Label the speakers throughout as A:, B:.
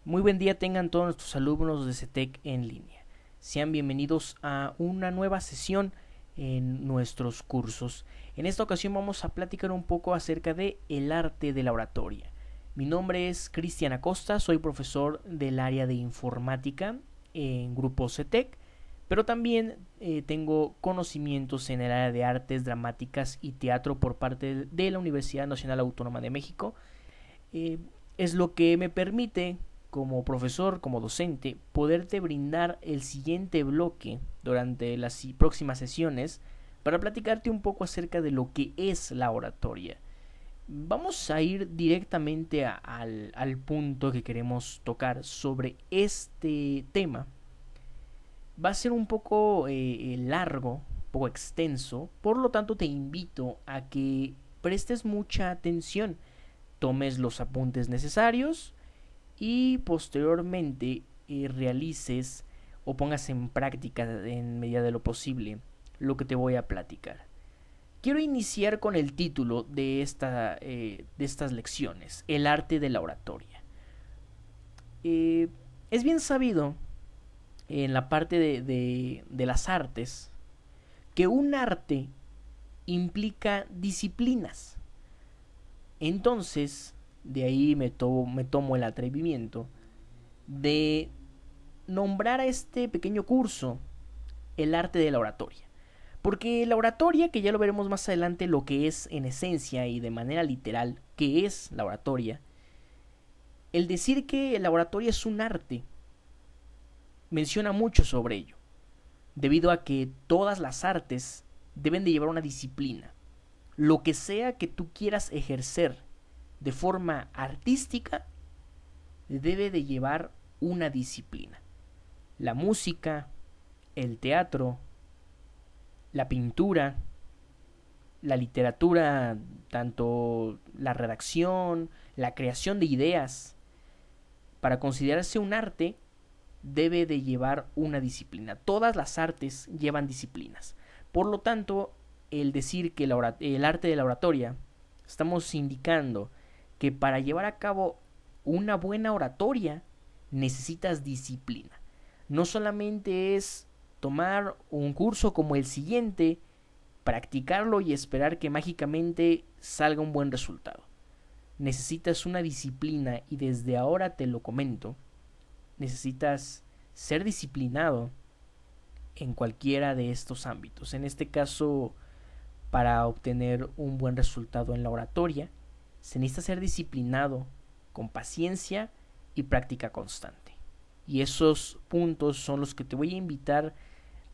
A: Muy buen día tengan todos nuestros alumnos de CETEC en línea. Sean bienvenidos a una nueva sesión en nuestros cursos. En esta ocasión vamos a platicar un poco acerca de el arte de la oratoria. Mi nombre es Cristian Acosta, soy profesor del área de informática en Grupo CETEC, pero también tengo conocimientos en el área de artes dramáticas y teatro por parte de la Universidad Nacional Autónoma de México. Eh, es lo que me permite como profesor, como docente, poderte brindar el siguiente bloque durante las próximas sesiones para platicarte un poco acerca de lo que es la oratoria. Vamos a ir directamente al punto que queremos tocar sobre este tema. Va a ser un poco largo, un poco extenso, por lo tanto te invito a que prestes mucha atención, tomes los apuntes necesarios y posteriormente realices o pongas en práctica en medida de lo posible lo que te voy a platicar. Quiero iniciar con el título de estas lecciones, el arte de la oratoria. Es bien sabido en la parte de las artes que un arte implica disciplinas. Entonces, de ahí me tomo el atrevimiento de nombrar a este pequeño curso el arte de la oratoria. Porque la oratoria, que ya lo veremos más adelante lo que es en esencia y de manera literal, que es la oratoria, el decir que la oratoria es un arte menciona mucho sobre ello, debido a que todas las artes deben de llevar una disciplina. Lo que sea que tú quieras ejercer de forma artística debe de llevar una disciplina. La música, el teatro, la pintura, la literatura, tanto la redacción, la creación de ideas, para considerarse un arte, debe de llevar una disciplina. Todas las artes llevan disciplinas. Por lo tanto, el decir que el arte de la oratoria, estamos indicando que para llevar a cabo una buena oratoria necesitas disciplina. No solamente es tomar un curso como el siguiente, practicarlo y esperar que mágicamente salga un buen resultado. Necesitas una disciplina y desde ahora te lo comento. Necesitas ser disciplinado en cualquiera de estos ámbitos. En este caso, para obtener un buen resultado en la oratoria, se necesita ser disciplinado, con paciencia y práctica constante. Y esos puntos son los que te voy a invitar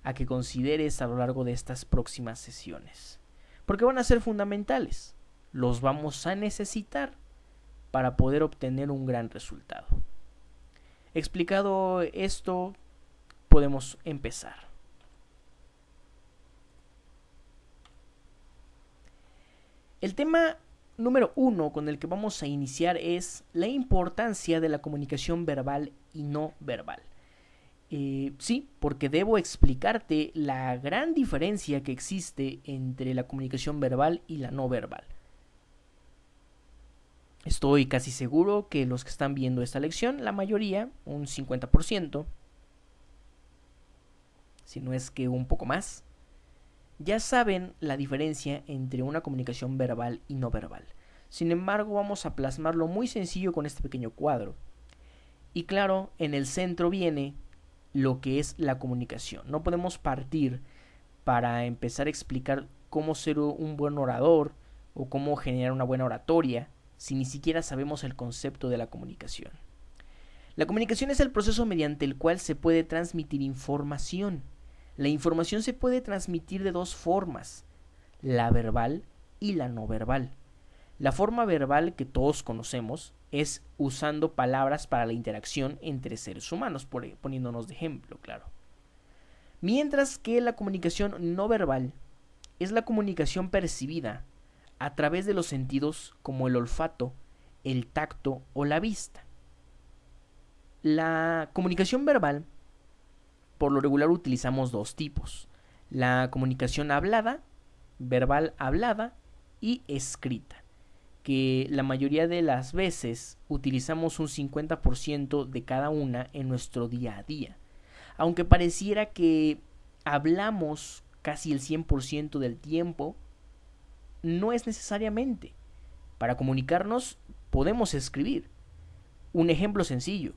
A: a que consideres a lo largo de estas próximas sesiones. Porque van a ser fundamentales. Los vamos a necesitar para poder obtener un gran resultado. Explicado esto, podemos empezar. El tema número 1 con el que vamos a iniciar es la importancia de la comunicación verbal y no verbal. Sí, porque debo explicarte la gran diferencia que existe entre la comunicación verbal y la no verbal. Estoy casi seguro que los que están viendo esta lección, la mayoría, un 50%, si no es que un poco más, ya saben la diferencia entre una comunicación verbal y no verbal. Sin embargo, vamos a plasmarlo muy sencillo con este pequeño cuadro. Y claro, en el centro viene lo que es la comunicación. No podemos partir para empezar a explicar cómo ser un buen orador o cómo generar una buena oratoria si ni siquiera sabemos el concepto de la comunicación. La comunicación es el proceso mediante el cual se puede transmitir información. La información se puede transmitir de dos formas, la verbal y la no verbal. La forma verbal que todos conocemos es usando palabras para la interacción entre seres humanos, poniéndonos de ejemplo, claro. Mientras que la comunicación no verbal es la comunicación percibida a través de los sentidos como el olfato, el tacto o la vista. La comunicación verbal, por lo regular utilizamos dos tipos: la comunicación hablada, verbal hablada y escrita, que la mayoría de las veces utilizamos un 50% de cada una en nuestro día a día. Aunque pareciera que hablamos casi el 100% del tiempo, no es necesariamente. Para comunicarnos podemos escribir. Un ejemplo sencillo: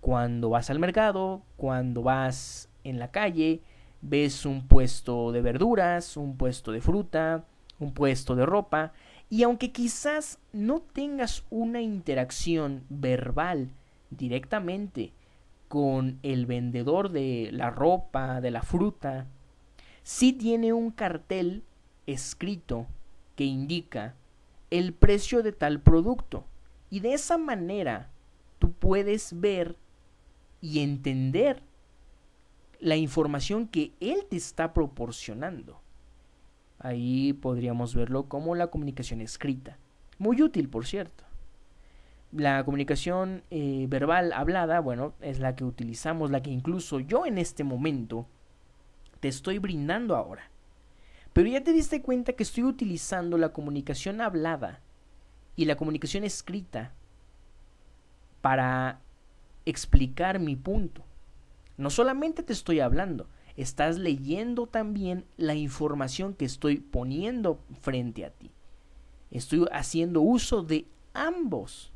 A: cuando vas al mercado, cuando vas en la calle, ves un puesto de verduras, un puesto de fruta, un puesto de ropa, y aunque quizás no tengas una interacción verbal directamente con el vendedor de la ropa, de la fruta, sí tiene un cartel escrito que indica el precio de tal producto. Y de esa manera tú puedes ver y entender la información que él te está proporcionando. Ahí podríamos verlo como la comunicación escrita. Muy útil, por cierto. La comunicación verbal hablada, bueno, es la que utilizamos, la que incluso yo en este momento te estoy brindando ahora. Pero ya te diste cuenta que estoy utilizando la comunicación hablada y la comunicación escrita para explicar mi punto. No solamente te estoy hablando, estás leyendo también la información que estoy poniendo frente a ti. Estoy haciendo uso de ambos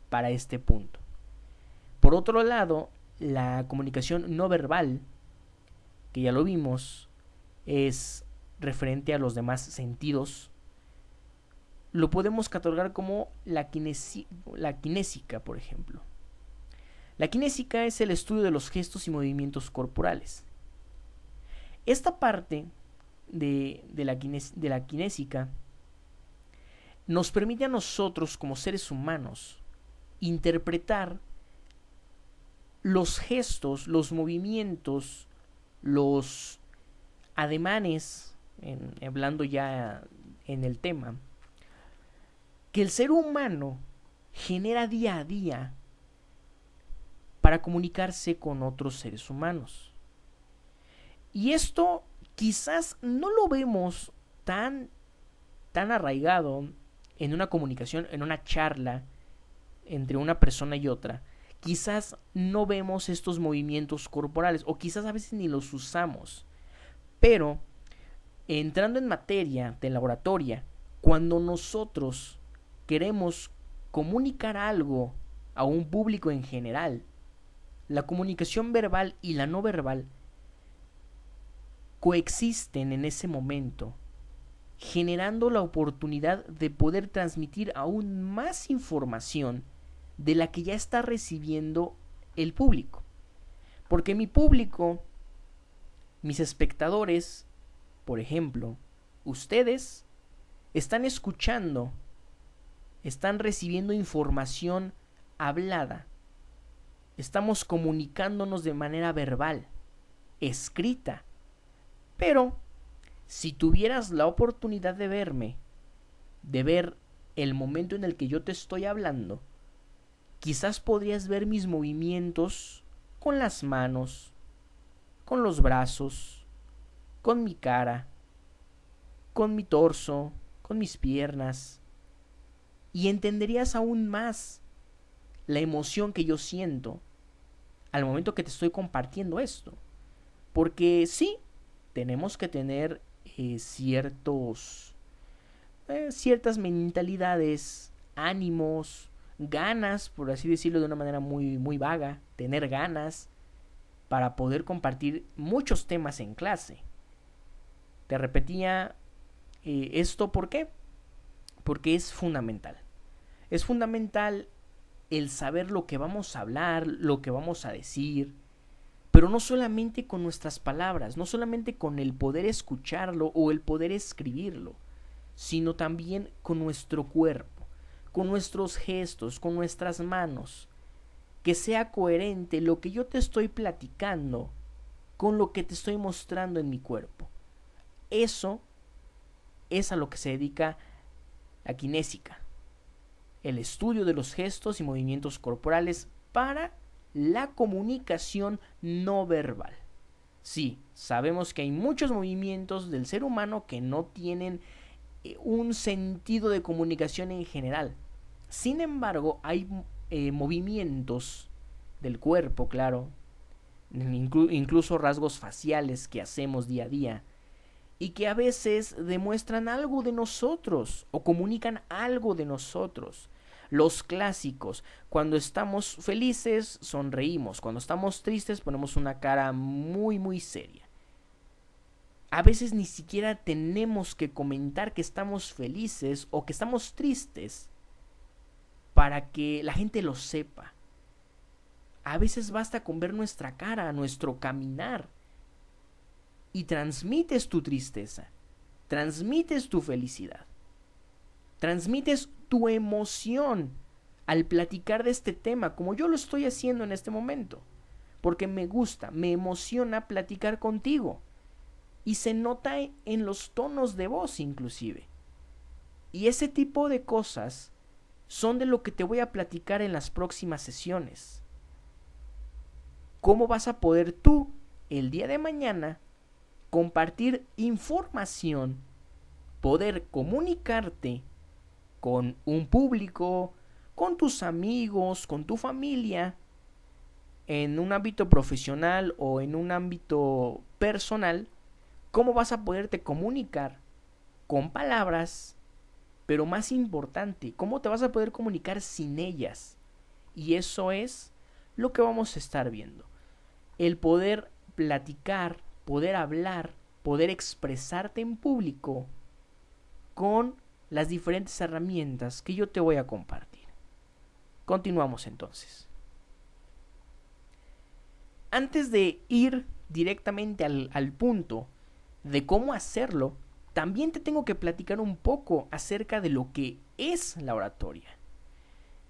A: para este punto. Por otro lado, la comunicación no verbal, que ya lo vimos, es referente a los demás sentidos. Lo podemos catalogar como la kinésica, por ejemplo. La kinésica es el estudio de los gestos y movimientos corporales. Esta parte de la kinésica nos permite a nosotros como seres humanos interpretar los gestos, los movimientos, los ademanes, hablando ya en el tema, que el ser humano genera día a día para comunicarse con otros seres humanos. Y esto quizás no lo vemos tan arraigado en una comunicación, en una charla entre una persona y otra. Quizás no vemos estos movimientos corporales, o quizás a veces ni los usamos. Pero entrando en materia de la oratoria, cuando nosotros queremos comunicar algo a un público en general, la comunicación verbal y la no verbal coexisten en ese momento, generando la oportunidad de poder transmitir aún más información de la que ya está recibiendo el público. Porque mi público, mis espectadores, por ejemplo, ustedes, están escuchando, están recibiendo información hablada. Estamos comunicándonos de manera verbal, escrita. Pero si tuvieras la oportunidad de verme, de ver el momento en el que yo te estoy hablando, quizás podrías ver mis movimientos con las manos, con los brazos, con mi cara, con mi torso, con mis piernas, y entenderías aún más la emoción que yo siento al momento que te estoy compartiendo esto. Porque sí, tenemos que tener ciertas mentalidades, ánimos, ganas, por así decirlo de una manera muy, muy vaga, tener ganas para poder compartir muchos temas en clase. Te repetía esto, ¿por qué? Porque es fundamental. Es fundamental el saber lo que vamos a hablar, lo que vamos a decir, pero no solamente con nuestras palabras, no solamente con el poder escucharlo o el poder escribirlo, sino también con nuestro cuerpo, con nuestros gestos, con nuestras manos, que sea coherente lo que yo te estoy platicando con lo que te estoy mostrando en mi cuerpo. Eso es a lo que se dedica la kinésica, el estudio de los gestos y movimientos corporales para la comunicación no verbal. Sí, sabemos que hay muchos movimientos del ser humano que no tienen un sentido de comunicación en general. Sin embargo, hay movimientos del cuerpo, claro, incluso rasgos faciales que hacemos día a día y que a veces demuestran algo de nosotros o comunican algo de nosotros. Los clásicos: cuando estamos felices sonreímos, cuando estamos tristes ponemos una cara muy muy seria. A veces ni siquiera tenemos que comentar que estamos felices o que estamos tristes para que la gente lo sepa. A veces basta con ver nuestra cara, nuestro caminar, y transmites tu tristeza, transmites tu felicidad, transmites tu emoción al platicar de este tema, como yo lo estoy haciendo en este momento, porque me gusta, me emociona platicar contigo, y se nota en los tonos de voz inclusive. Y ese tipo de cosas son de lo que te voy a platicar en las próximas sesiones. ¿Cómo vas a poder tú, el día de mañana, compartir información, poder comunicarte con un público, con tus amigos, con tu familia, en un ámbito profesional o en un ámbito personal? ¿Cómo vas a poderte comunicar con palabras? Pero más importante, ¿cómo te vas a poder comunicar sin ellas? Y eso es lo que vamos a estar viendo. El poder platicar, poder hablar, poder expresarte en público con las diferentes herramientas que yo te voy a compartir. Continuamos entonces. Antes de ir directamente al punto de cómo hacerlo, también te tengo que platicar un poco acerca de lo que es la oratoria.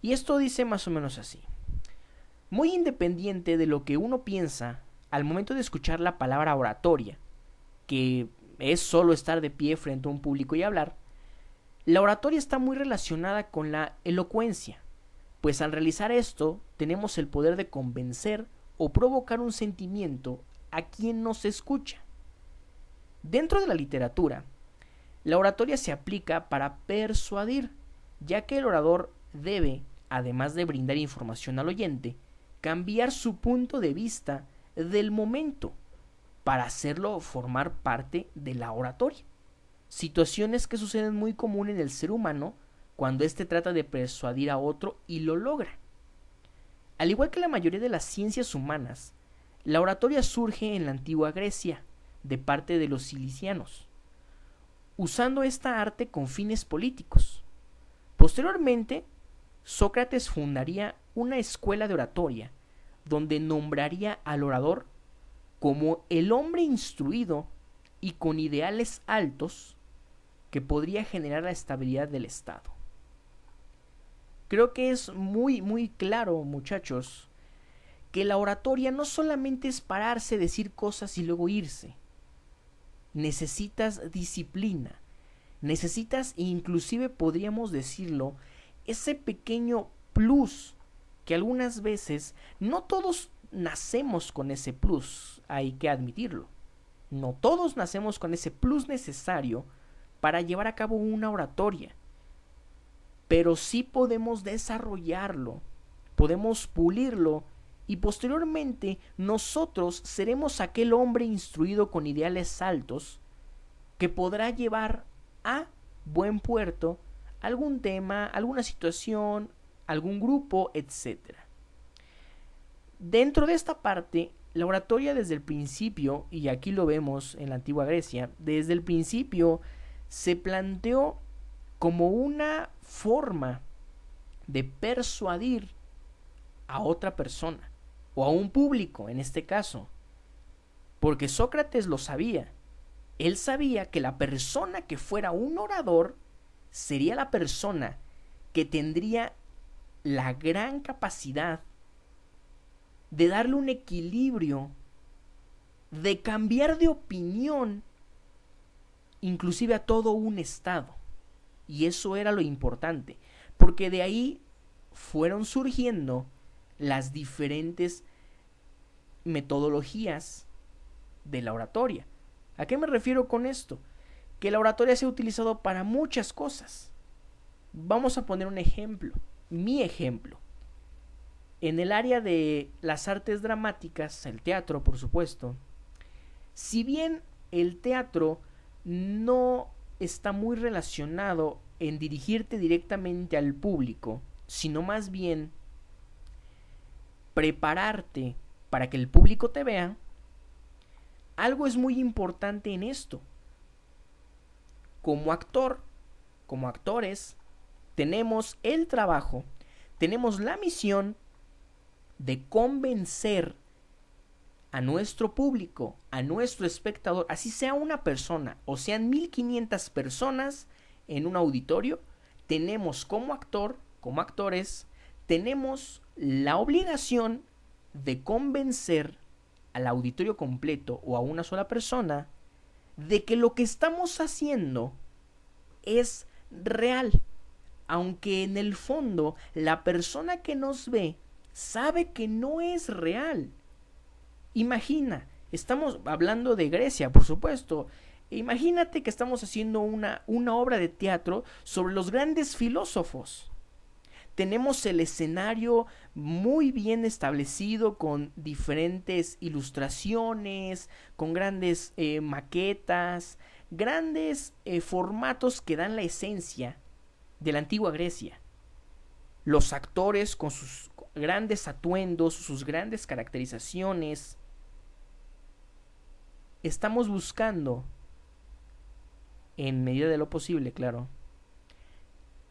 A: Y esto dice más o menos así: muy independiente de lo que uno piensa al momento de escuchar la palabra oratoria, que es solo estar de pie frente a un público y hablar, la oratoria está muy relacionada con la elocuencia, pues al realizar esto tenemos el poder de convencer o provocar un sentimiento a quien nos escucha. Dentro de la literatura, la oratoria se aplica para persuadir, ya que el orador debe, además de brindar información al oyente, cambiar su punto de vista del momento para hacerlo formar parte de la oratoria. Situaciones que suceden muy común en el ser humano cuando éste trata de persuadir a otro y lo logra. Al igual que la mayoría de las ciencias humanas, la oratoria surge en la antigua Grecia, de parte de los cilicianos, usando esta arte con fines políticos. Posteriormente, Sócrates fundaría una escuela de oratoria, donde nombraría al orador como el hombre instruido y con ideales altos que podría generar la estabilidad del Estado. Creo que es muy muy claro, muchachos, que la oratoria no solamente es pararse, decir cosas y luego irse. Necesitas disciplina, necesitas, inclusive podríamos decirlo, ese pequeño plus que algunas veces no todos nacemos con ese plus, hay que admitirlo. No todos nacemos con ese plus necesario para llevar a cabo una oratoria, pero sí podemos desarrollarlo, podemos pulirlo y posteriormente nosotros seremos aquel hombre instruido con ideales altos que podrá llevar a buen puerto algún tema, alguna situación, algún grupo, etc. Dentro de esta parte, la oratoria desde el principio, y aquí lo vemos en la antigua Grecia, desde el principio se planteó como una forma de persuadir a otra persona, o a un público en este caso, porque Sócrates lo sabía. Él sabía que la persona que fuera un orador sería la persona que tendría la gran capacidad de darle un equilibrio, de cambiar de opinión, inclusive a todo un estado. Y eso era lo importante, porque de ahí fueron surgiendo las diferentes metodologías de la oratoria. ¿A qué me refiero con esto? que la oratoria se ha utilizado para muchas cosas. Vamos a poner un ejemplo, mi ejemplo. En el área de las artes dramáticas, el teatro, por supuesto, si bien el teatro no está muy relacionado en dirigirte directamente al público, sino más bien prepararte para que el público te vea, algo es muy importante en esto. Como actor, como actores, tenemos el trabajo, tenemos la misión de convencer a nuestro público, a nuestro espectador, así sea una persona o sean 1500 personas en un auditorio, tenemos como actor, como actores, tenemos la obligación de convencer al auditorio completo o a una sola persona de que lo que estamos haciendo es real, aunque en el fondo la persona que nos ve sabe que no es real. Imagina, estamos hablando de Grecia, por supuesto. Imagínate que estamos haciendo una obra de teatro sobre los grandes filósofos. Tenemos el escenario muy bien establecido con diferentes ilustraciones, con grandes maquetas, grandes formatos que dan la esencia de la antigua Grecia. Los actores con sus grandes atuendos, sus grandes caracterizaciones. Estamos buscando, en medida de lo posible, claro,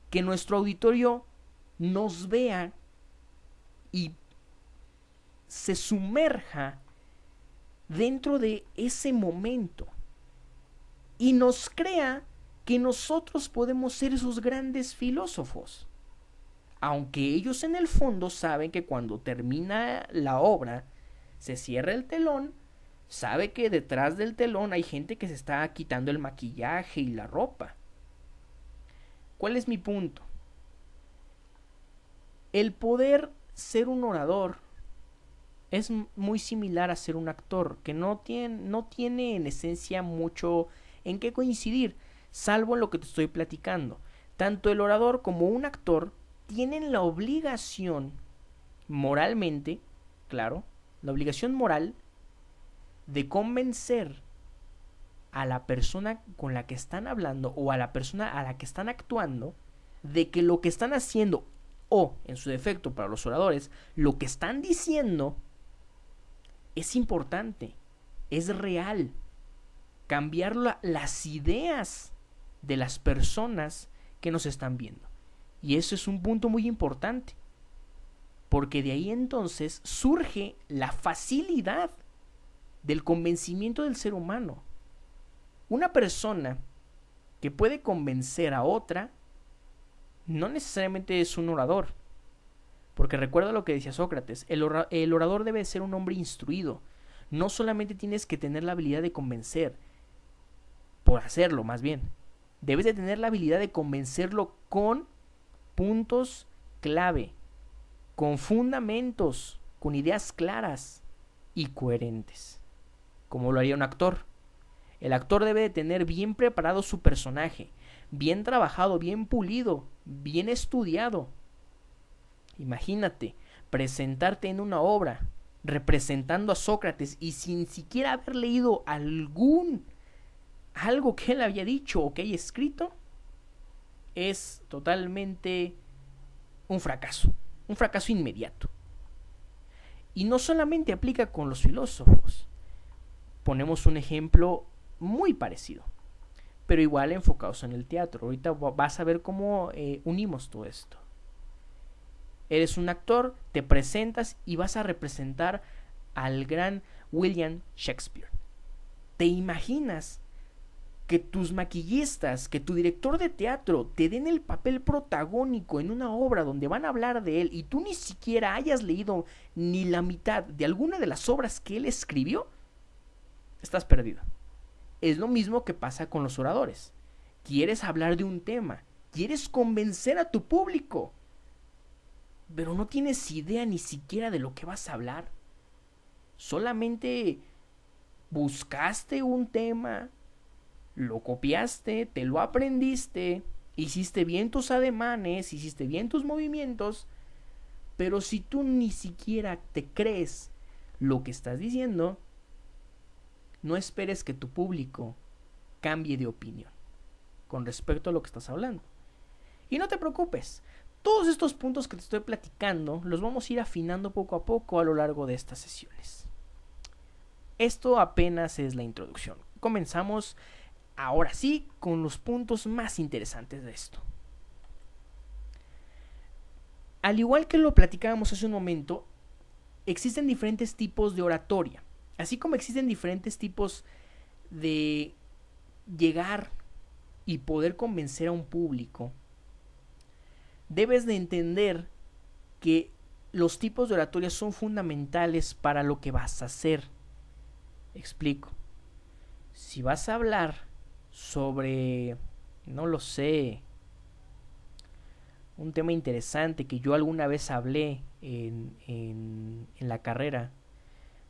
A: que nuestro auditorio nos vea y se sumerja dentro de ese momento y nos crea que nosotros podemos ser esos grandes filósofos, aunque ellos en el fondo saben que cuando termina la obra se cierra el telón, sabe que detrás del telón hay gente que se está quitando el maquillaje y la ropa. ¿Cuál es mi punto? El poder ser un orador es muy similar a ser un actor, que no tiene en esencia mucho en qué coincidir, salvo en lo que te estoy platicando. Tanto el orador como un actor tienen la obligación, moralmente, claro, la obligación moral de convencer a la persona con la que están hablando o a la persona a la que están actuando de que lo que están haciendo o, en su defecto para los oradores, lo que están diciendo es importante, es real. Cambiar las ideas de las personas que nos están viendo. Y eso es un punto muy importante, porque de ahí entonces surge la facilidad del convencimiento del ser humano. Una persona que puede convencer a otra no necesariamente es un orador, porque recuerda lo que decía Sócrates, el orador debe ser un hombre instruido. No solamente tienes que tener la habilidad de convencer, por hacerlo más bien, debes de tener la habilidad de convencerlo con puntos clave, con fundamentos, con ideas claras y coherentes, como lo haría un actor. El actor debe de tener bien preparado su personaje, bien trabajado, bien pulido, bien estudiado. Imagínate, presentarte en una obra representando a Sócrates y sin siquiera haber leído algo que él había dicho o que haya escrito, es totalmente un fracaso inmediato. Y no solamente aplica con los filósofos. Ponemos un ejemplo muy parecido, pero igual enfocados en el teatro. Ahorita vas a ver cómo unimos todo esto. Eres un actor, te presentas y vas a representar al gran William Shakespeare. ¿Te imaginas que tus maquillistas, que tu director de teatro te den el papel protagónico en una obra donde van a hablar de él y tú ni siquiera hayas leído ni la mitad de alguna de las obras que él escribió? Estás perdido. Es lo mismo que pasa con los oradores. Quieres hablar de un tema, quieres convencer a tu público, pero no tienes idea ni siquiera de lo que vas a hablar. Solamente buscaste un tema, lo copiaste, te lo aprendiste, hiciste bien tus ademanes, hiciste bien tus movimientos, pero si tú ni siquiera te crees lo que estás diciendo, no esperes que tu público cambie de opinión con respecto a lo que estás hablando. Y no te preocupes, todos estos puntos que te estoy platicando los vamos a ir afinando poco a poco a lo largo de estas sesiones. Esto apenas es la introducción. Comenzamos ahora sí con los puntos más interesantes de esto. Al igual que lo platicábamos hace un momento, existen diferentes tipos de oratoria, así como existen diferentes tipos de llegar y poder convencer a un público. Debes de entender que los tipos de oratoria son fundamentales para lo que vas a hacer. Explico. Si vas a hablar sobre, no lo sé, un tema interesante que yo alguna vez hablé en la carrera,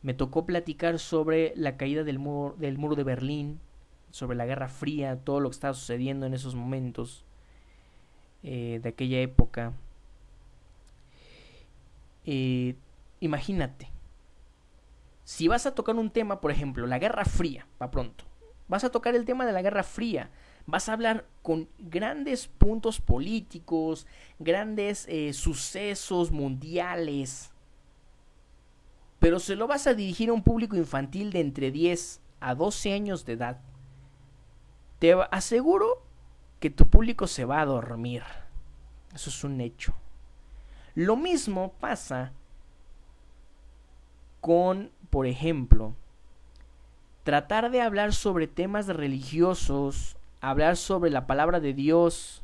A: me tocó platicar sobre la caída del muro de Berlín, sobre la Guerra Fría, todo lo que estaba sucediendo en esos momentos de aquella época. Imagínate, si vas a tocar un tema, por ejemplo, la Guerra Fría, para pronto, vas a tocar el tema de la Guerra Fría, vas a hablar con grandes puntos políticos, grandes sucesos mundiales, pero se lo vas a dirigir a un público infantil de entre 10 a 12 años de edad. Te aseguro que tu público se va a dormir. Eso es un hecho. Lo mismo pasa con, por ejemplo, tratar de hablar sobre temas religiosos, hablar sobre la palabra de Dios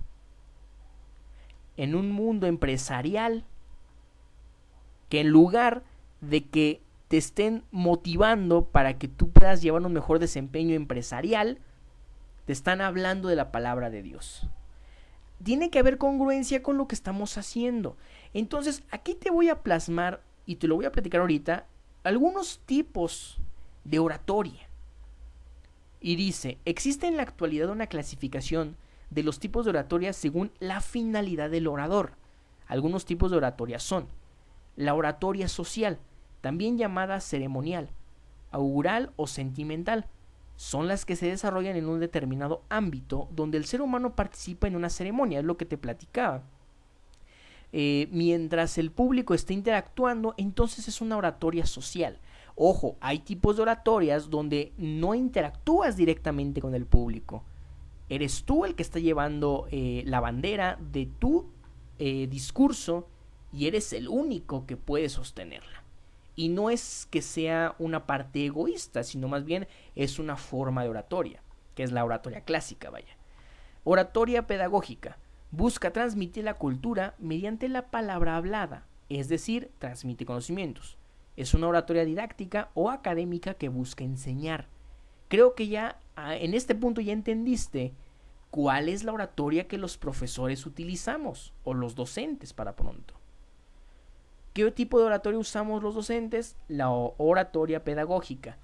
A: en un mundo empresarial, que en lugar de que te estén motivando para que tú puedas llevar un mejor desempeño empresarial, te están hablando de la palabra de Dios. Tiene que haber congruencia con lo que estamos haciendo. Entonces, aquí te voy a plasmar, y te lo voy a platicar ahorita, algunos tipos de oratoria. Y dice, existe en la actualidad una clasificación de los tipos de oratoria según la finalidad del orador. Algunos tipos de oratoria son la oratoria social, también llamada ceremonial, augural o sentimental. Son las que se desarrollan en un determinado ámbito donde el ser humano participa en una ceremonia, es lo que te platicaba. Mientras el público esté interactuando, entonces es una oratoria social. Ojo, hay tipos de oratorias donde no interactúas directamente con el público. Eres tú el que está llevando la bandera de tu discurso y eres el único que puede sostenerla. Y no es que sea una parte egoísta, sino más bien es una forma de oratoria, que es la oratoria clásica, vaya. Oratoria pedagógica. Busca transmitir la cultura mediante la palabra hablada, es decir, transmite conocimientos. Es una oratoria didáctica o académica que busca enseñar. Creo que ya en este punto ya entendiste cuál es la oratoria que los profesores utilizamos, o los docentes para pronto. ¿Qué tipo de oratoria usamos los docentes? La oratoria pedagógica.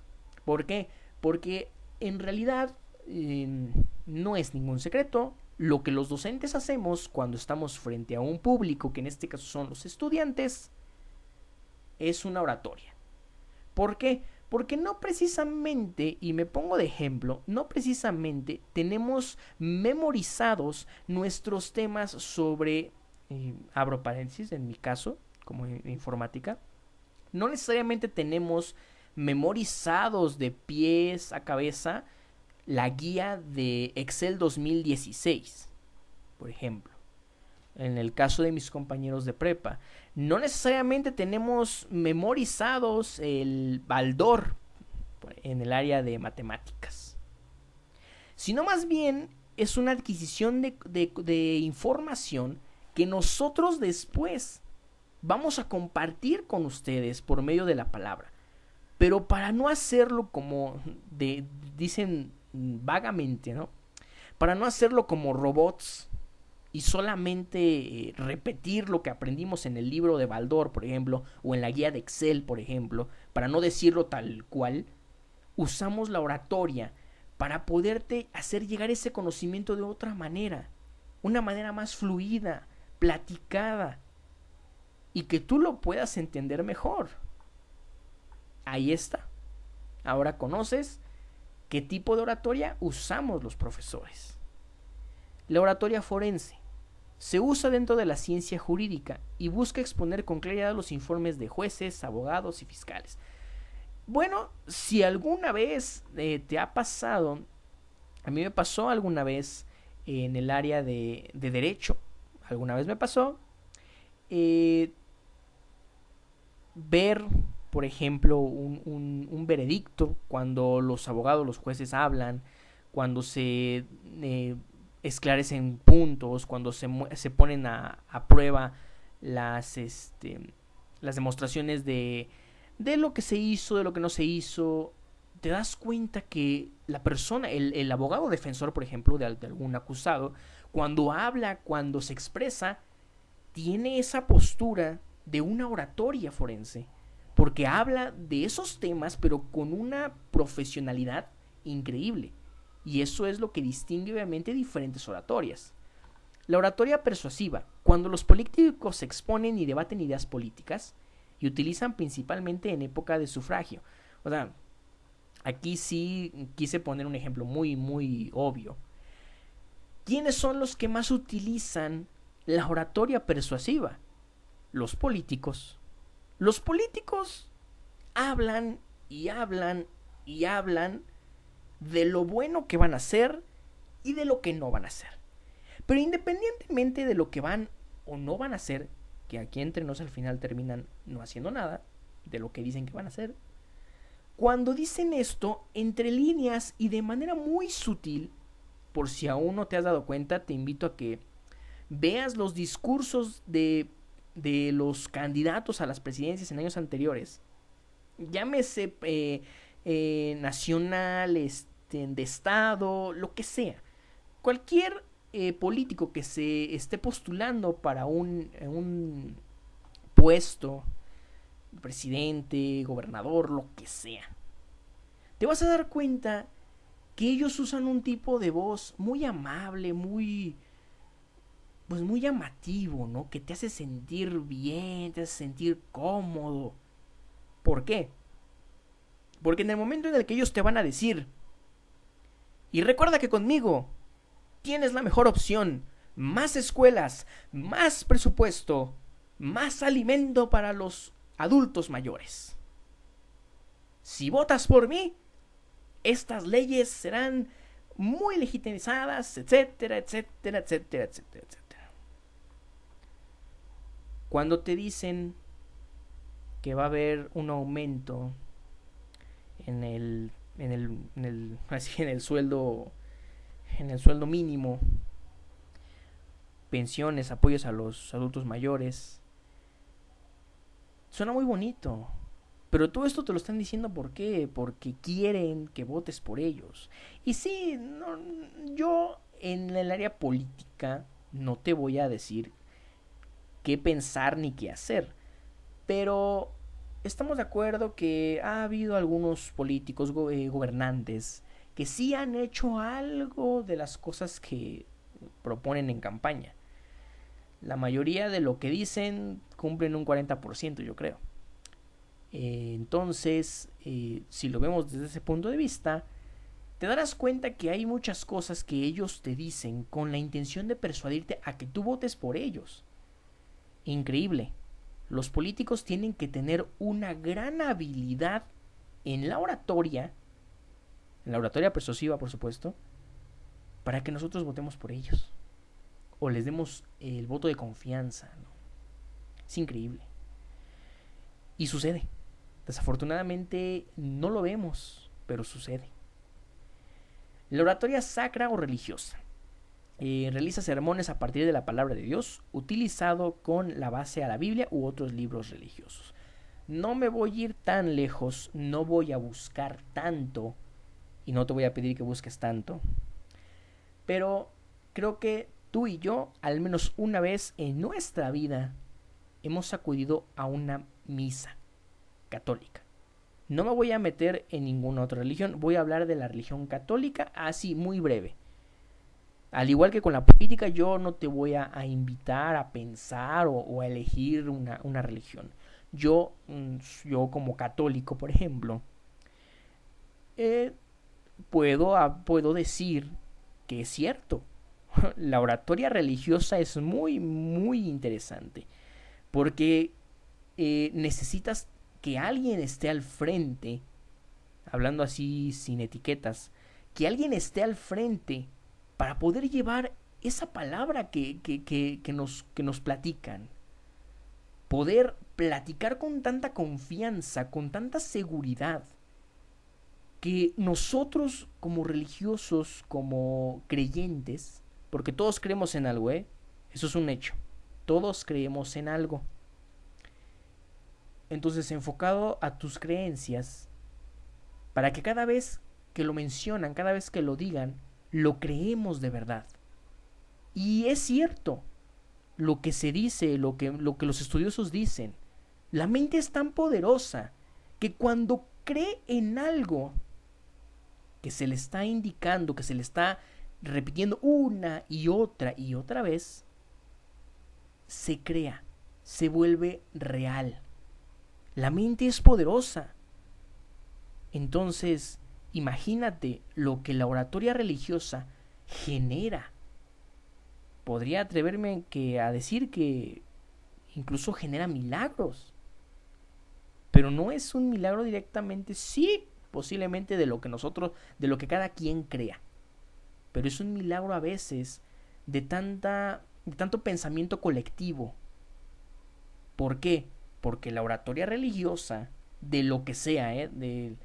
A: ¿Por qué? Porque en realidad no es ningún secreto. Lo que los docentes hacemos cuando estamos frente a un público, que en este caso son los estudiantes, es una oratoria. ¿Por qué? Porque no precisamente, y me pongo de ejemplo, no precisamente tenemos memorizados nuestros temas sobre, abro paréntesis en mi caso, como informática, no necesariamente tenemos memorizados de pies a cabeza la guía de Excel 2016, por ejemplo. En el caso de mis compañeros de prepa, no necesariamente tenemos memorizados el Baldor en el área de matemáticas, sino más bien es una adquisición de información que nosotros después vamos a compartir con ustedes por medio de la palabra. Pero para no hacerlo como dicen vagamente, ¿no? Para no hacerlo como robots y solamente repetir lo que aprendimos en el libro de Baldor, por ejemplo, o en la guía de Excel, por ejemplo, para no decirlo tal cual, usamos la oratoria para poderte hacer llegar ese conocimiento de otra manera, una manera más fluida, platicada, y que tú lo puedas entender mejor. Ahí está. Ahora conoces qué tipo de oratoria usamos los profesores. La oratoria forense se usa dentro de la ciencia jurídica y busca exponer con claridad los informes de jueces, abogados y fiscales. Bueno, si alguna vez te ha pasado, a mí me pasó alguna vez en el área de derecho, alguna vez me pasó ver, por ejemplo, un veredicto, cuando los abogados, los jueces hablan, cuando se esclarecen puntos, cuando se ponen a prueba las, las demostraciones de lo que se hizo, de lo que no se hizo. Te das cuenta que la persona, el abogado defensor, por ejemplo, de algún acusado, cuando habla, cuando se expresa, tiene esa postura de una oratoria forense, porque habla de esos temas, pero con una profesionalidad increíble. Y eso es lo que distingue obviamente diferentes oratorias. La oratoria persuasiva, cuando los políticos exponen y debaten ideas políticas y utilizan principalmente en época de sufragio. O sea, aquí sí quise poner un ejemplo muy obvio. ¿Quiénes son los que más utilizan la oratoria persuasiva? Los políticos. Los políticos hablan y hablan y hablan de lo bueno que van a hacer y de lo que no van a hacer. Pero independientemente de lo que van o no van a hacer, que aquí entre nos al final terminan no haciendo nada de lo que dicen que van a hacer, cuando dicen esto, entre líneas y de manera muy sutil, por si aún no te has dado cuenta, te invito a que veas los discursos de los candidatos a las presidencias en años anteriores, llámese nacional, de estado, lo que sea. Cualquier político que se esté postulando para un puesto, presidente, gobernador, lo que sea, te vas a dar cuenta que ellos usan un tipo de voz muy amable, muy llamativo, ¿no? Que te hace sentir bien, te hace sentir cómodo. ¿Por qué? Porque en el momento en el que ellos te van a decir, y recuerda que conmigo tienes la mejor opción, más escuelas, más presupuesto, más alimento para los adultos mayores. Si votas por mí, estas leyes serán muy legitimizadas, etcétera, etcétera, etcétera, etcétera, etcétera. Cuando te dicen que va a haber un aumento en el sueldo mínimo, pensiones, apoyos a los adultos mayores, suena muy bonito. Pero todo esto te lo están diciendo ¿por qué? Porque quieren que votes por ellos. Y sí, no, yo en el área política no te voy a decir qué pensar ni qué hacer. Pero estamos de acuerdo que ha habido algunos políticos, gobernantes, que sí han hecho algo de las cosas que proponen en campaña. La mayoría de lo que dicen cumplen un 40%, yo creo. Entonces, si lo vemos desde ese punto de vista, te darás cuenta que hay muchas cosas que ellos te dicen con la intención de persuadirte a que tú votes por ellos. Increíble. Los políticos tienen que tener una gran habilidad en la oratoria persuasiva, por supuesto, para que nosotros votemos por ellos o les demos el voto de confianza, ¿no? Es increíble. Y sucede. Desafortunadamente no lo vemos, pero sucede. La oratoria sacra o religiosa realiza sermones a partir de la palabra de Dios, utilizado con la base a la Biblia u otros libros religiosos. No me voy a ir tan lejos, no voy a buscar tanto, y no te voy a pedir que busques tanto, pero creo que tú y yo, al menos una vez en nuestra vida, hemos acudido a una misa católica. No me voy a meter en ninguna otra religión, voy a hablar de la religión católica, así muy breve. Al igual que con la política, yo no te voy a invitar a pensar o a elegir una religión. Yo como católico, por ejemplo, eh, puedo decir que es cierto. La oratoria religiosa es muy, muy interesante. Porque necesitas que alguien esté al frente, hablando así sin etiquetas, que alguien esté al frente para poder llevar esa palabra que nos platican. Poder platicar con tanta confianza, con tanta seguridad, que nosotros como religiosos, como creyentes, porque todos creemos en algo, eso es un hecho, todos creemos en algo. Entonces, enfocado a tus creencias, para que cada vez que lo mencionan, cada vez que lo digan, lo creemos de verdad. Y es cierto lo que se dice, lo que los estudiosos dicen. La mente es tan poderosa que cuando cree en algo que se le está indicando, que se le está repitiendo una y otra vez, se crea, se vuelve real. La mente es poderosa. Entonces, imagínate lo que la oratoria religiosa genera. Podría atreverme a decir que incluso genera milagros. Pero no es un milagro directamente, sí, posiblemente de lo que cada quien crea. Pero es un milagro a veces de tanto pensamiento colectivo. ¿Por qué? Porque la oratoria religiosa, de lo que sea, en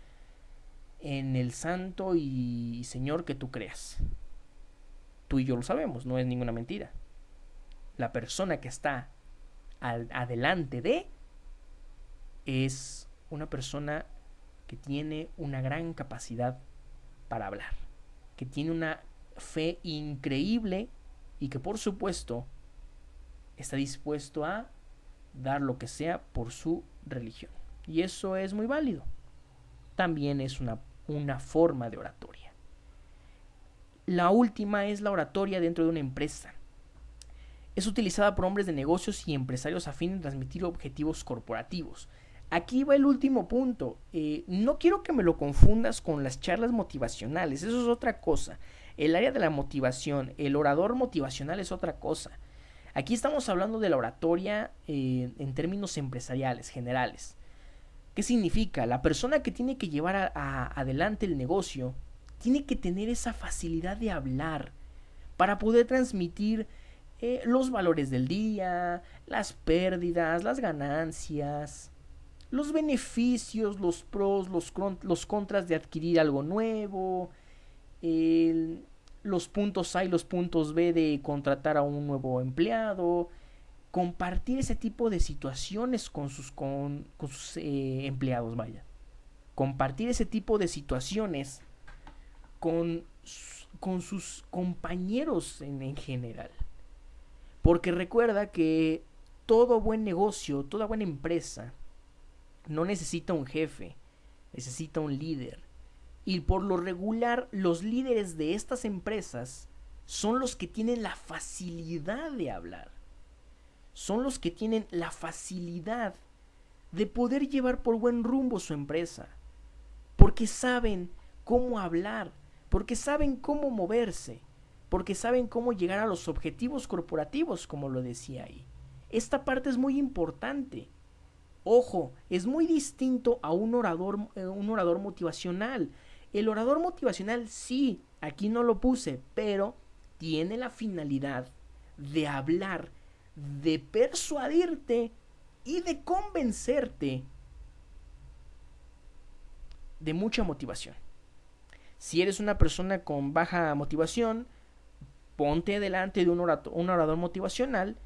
A: el santo y señor que tú creas, tú y yo lo sabemos, no es ninguna mentira. La persona que está adelante es una persona que tiene una gran capacidad para hablar, que tiene una fe increíble y que por supuesto está dispuesto a dar lo que sea por su religión. Y eso es muy válido. También es una forma de oratoria. La última es la oratoria dentro de una empresa. Es utilizada por hombres de negocios y empresarios a fin de transmitir objetivos corporativos. Aquí va el último punto. No quiero que me lo confundas con las charlas motivacionales. Eso es otra cosa. El área de la motivación, el orador motivacional es otra cosa. Aquí estamos hablando de la oratoria en términos empresariales, generales. ¿Qué significa? La persona que tiene que llevar adelante el negocio tiene que tener esa facilidad de hablar para poder transmitir los valores del día, las pérdidas, las ganancias, los beneficios, los pros, los contras de adquirir algo nuevo, los puntos A y los puntos B de contratar a un nuevo empleado, compartir ese tipo de situaciones con sus empleados, vaya. Compartir ese tipo de situaciones con, con sus compañeros en general. Porque recuerda que todo buen negocio, toda buena empresa, no necesita un jefe, necesita un líder. Y por lo regular, los líderes de estas empresas son los que tienen la facilidad de hablar. Son los que tienen la facilidad de poder llevar por buen rumbo su empresa. Porque saben cómo hablar, porque saben cómo moverse, porque saben cómo llegar a los objetivos corporativos, como lo decía ahí. Esta parte es muy importante. Ojo, es muy distinto a un orador motivacional. El orador motivacional sí, aquí no lo puse, pero tiene la finalidad de hablar, de persuadirte y de convencerte de mucha motivación. Si eres una persona con baja motivación, ponte delante de un orador motivacional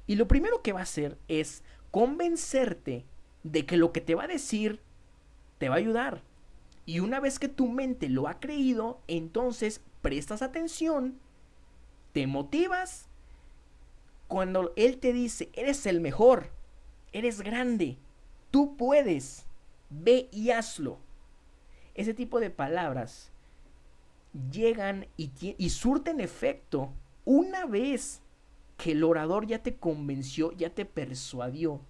A: y lo primero que va a hacer es convencerte de que lo que te va a decir te va a ayudar. Y una vez que tu mente lo ha creído, entonces prestas atención, te motivas. Cuando él te dice, eres el mejor, eres grande, tú puedes, ve y hazlo. Ese tipo de palabras llegan y surten efecto una vez que el orador ya te convenció, ya te persuadió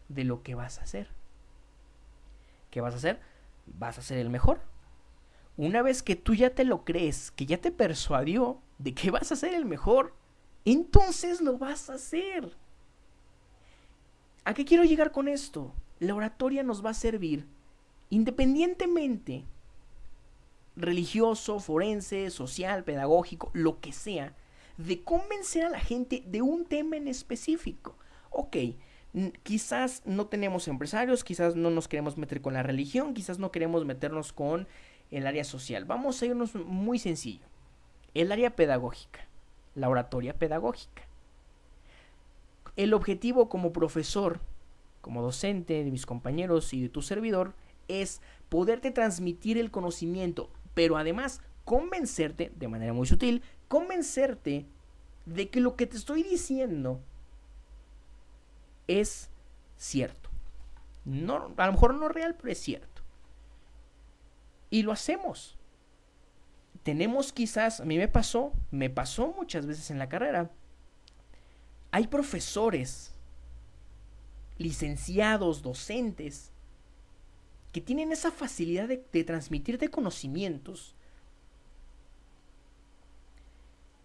A: de lo que vas a hacer. ¿Qué vas a hacer? Vas a ser el mejor. Una vez que tú ya te lo crees, que ya te persuadió de que vas a ser el mejor, entonces lo vas a hacer. ¿A qué quiero llegar con esto? La oratoria nos va a servir independientemente religioso, forense, social, pedagógico, lo que sea, de convencer a la gente de un tema en específico. Ok, quizás no tenemos empresarios, quizás no nos queremos meter con la religión, quizás no queremos meternos con el área social. Vamos a irnos muy sencillo. El área pedagógica, la oratoria pedagógica. El objetivo como profesor, como docente de mis compañeros y de tu servidor, es poderte transmitir el conocimiento, pero además convencerte, de manera muy sutil, convencerte de que lo que te estoy diciendo es cierto. No, a lo mejor no real, pero es cierto. Y lo hacemos. Tenemos quizás, a mí me pasó muchas veces en la carrera. Hay profesores, licenciados, docentes, que tienen esa facilidad de transmitirte conocimientos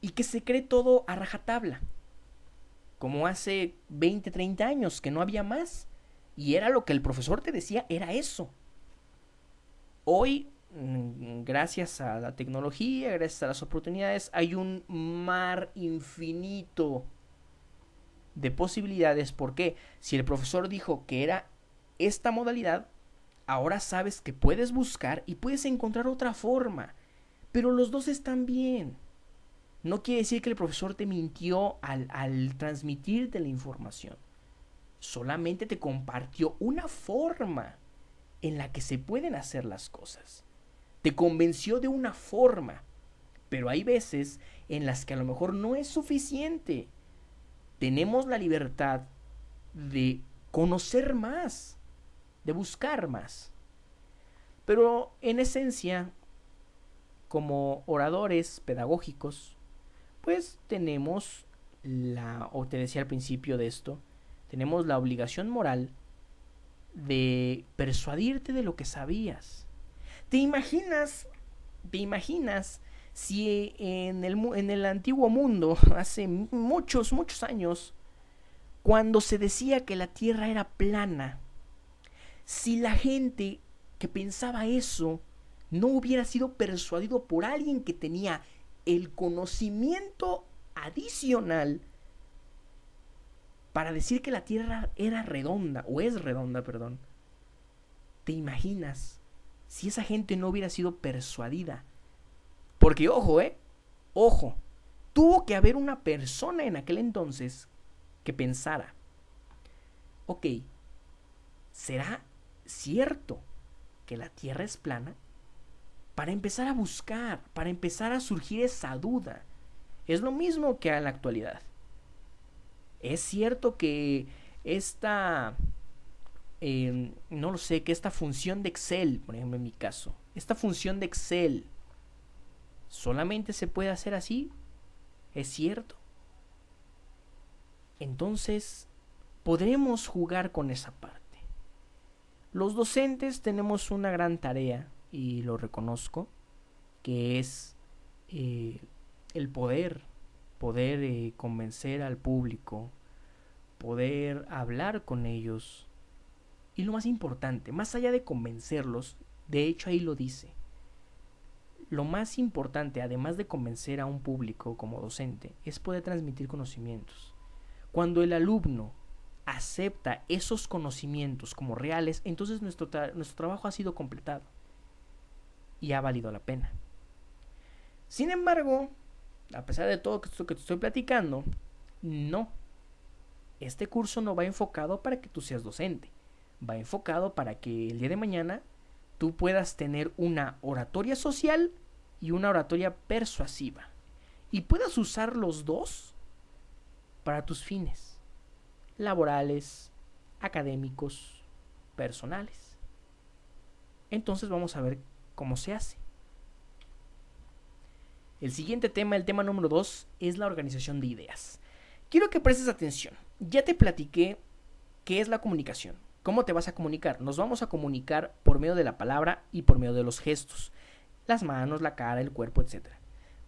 A: y que se cree todo a rajatabla, como hace 20, 30 años, que no había más, y era lo que el profesor te decía, era eso. Hoy, gracias a la tecnología, gracias a las oportunidades, hay un mar infinito de posibilidades, porque si el profesor dijo que era esta modalidad, ahora sabes que puedes buscar y puedes encontrar otra forma, pero los dos están bien. No quiere decir que el profesor te mintió al transmitirte la información. Solamente te compartió una forma en la que se pueden hacer las cosas. Te convenció de una forma, pero hay veces en las que a lo mejor no es suficiente. Tenemos la libertad de conocer más, de buscar más. Pero en esencia, como oradores pedagógicos, pues tenemos o te decía al principio de esto, tenemos la obligación moral de persuadirte de lo que sabías. ¿Te imaginas si en el antiguo mundo, hace muchos, muchos años, cuando se decía que la Tierra era plana, si la gente que pensaba eso no hubiera sido persuadido por alguien que tenía el conocimiento adicional para decir que la Tierra era redonda, o es redonda, perdón? ¿Te imaginas si esa gente no hubiera sido persuadida? Porque ojo, tuvo que haber una persona en aquel entonces que pensara, ok, ¿será cierto que la Tierra es plana? Para empezar a buscar, para empezar a surgir esa duda. Es lo mismo que en la actualidad. Es cierto que no lo sé, que esta función de Excel, por ejemplo en mi caso, esta función de Excel solamente se puede hacer así. ¿Es cierto? Entonces, podremos jugar con esa parte. Los docentes tenemos una gran tarea, y lo reconozco, que es el poder convencer al público, poder hablar con ellos. Y lo más importante, más allá de convencerlos, de hecho ahí lo dice, lo más importante, además de convencer a un público como docente, es poder transmitir conocimientos. Cuando el alumno acepta esos conocimientos como reales, entonces nuestro trabajo ha sido completado y ha valido la pena. Sin embargo, a pesar de todo esto que te estoy platicando, no. Este curso no va enfocado para que tú seas docente. Va enfocado para que el día de mañana tú puedas tener una oratoria social y una oratoria persuasiva. Y puedas usar los dos para tus fines laborales, académicos, personales. Entonces vamos a ver cómo se hace. El siguiente tema, el tema número 2, es la organización de ideas. Quiero que prestes atención. Ya te platiqué qué es la comunicación. ¿Cómo te vas a comunicar? Nos vamos a comunicar por medio de la palabra y por medio de los gestos. Las manos, la cara, el cuerpo, etc.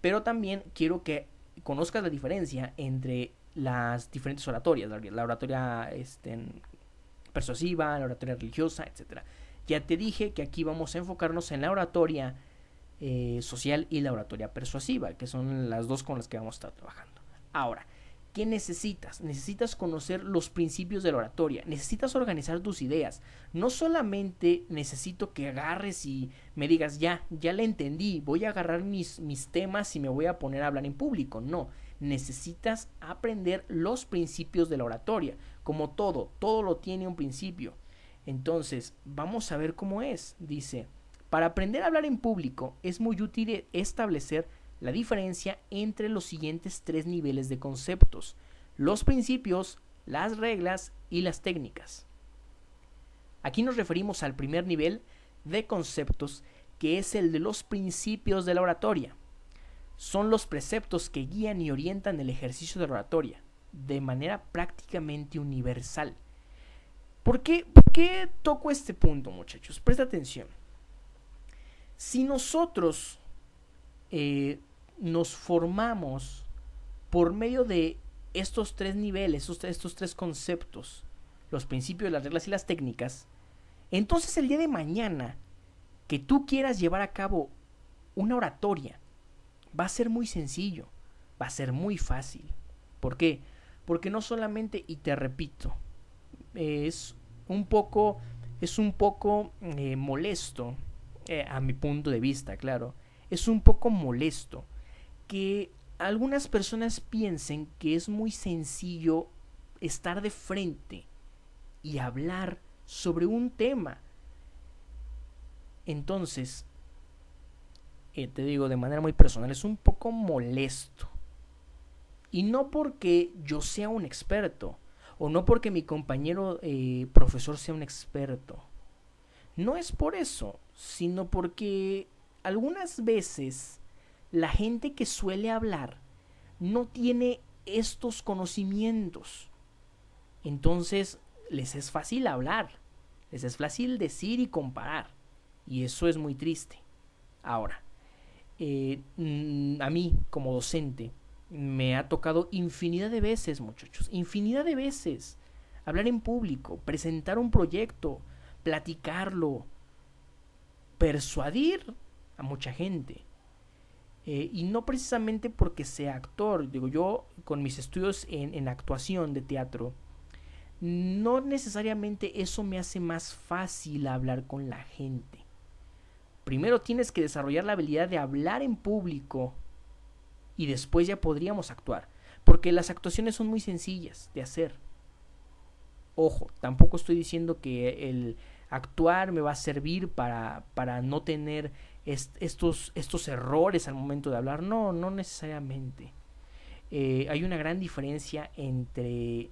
A: Pero también quiero que conozcas la diferencia entre las diferentes oratorias. La oratoria persuasiva, la oratoria religiosa, etc. Ya te dije que aquí vamos a enfocarnos en la oratoria social y la oratoria persuasiva, que son las dos con las que vamos a estar trabajando. Ahora, ¿qué necesitas? Necesitas conocer los principios de la oratoria, necesitas organizar tus ideas. No solamente necesito que agarres y me digas, ya le entendí, voy a agarrar mis temas y me voy a poner a hablar en público. No, necesitas aprender los principios de la oratoria. Como todo lo tiene un principio. Entonces, vamos a ver cómo es. Dice, para aprender a hablar en público es muy útil establecer la diferencia entre los siguientes 3 niveles de conceptos: los principios, las reglas y las técnicas. Aquí nos referimos al primer nivel de conceptos, que es el de los principios de la oratoria. Son los preceptos que guían y orientan el ejercicio de la oratoria de manera prácticamente universal. ¿Por qué toco este punto, muchachos? Presta atención. Si nosotros nos formamos por medio de estos 3 niveles, estos 3 conceptos, los principios, las reglas y las técnicas, entonces el día de mañana que tú quieras llevar a cabo una oratoria, va a ser muy sencillo, va a ser muy fácil. ¿Por qué? Porque no solamente, y te repito, es un poco molesto, a mi punto de vista, claro, es un poco molesto que algunas personas piensen que es muy sencillo estar de frente y hablar sobre un tema. Entonces, te digo de manera muy personal, es un poco molesto. Y no porque yo sea un experto, o no porque mi compañero profesor sea un experto. No es por eso, sino porque algunas veces la gente que suele hablar no tiene estos conocimientos. Entonces les es fácil hablar, les es fácil decir y comparar. Y eso es muy triste. Ahora, a mí como docente me ha tocado infinidad de veces, muchachos, infinidad de veces, hablar en público, presentar un proyecto, platicarlo, persuadir a mucha gente. Y no precisamente porque sea actor. Digo, yo con mis estudios en actuación de teatro, no necesariamente eso me hace más fácil hablar con la gente. Primero tienes que desarrollar la habilidad de hablar en público y después ya podríamos actuar, porque las actuaciones son muy sencillas de hacer. Ojo, tampoco estoy diciendo que el actuar me va a servir para no tener estos errores al momento de hablar. No necesariamente. Hay una gran diferencia entre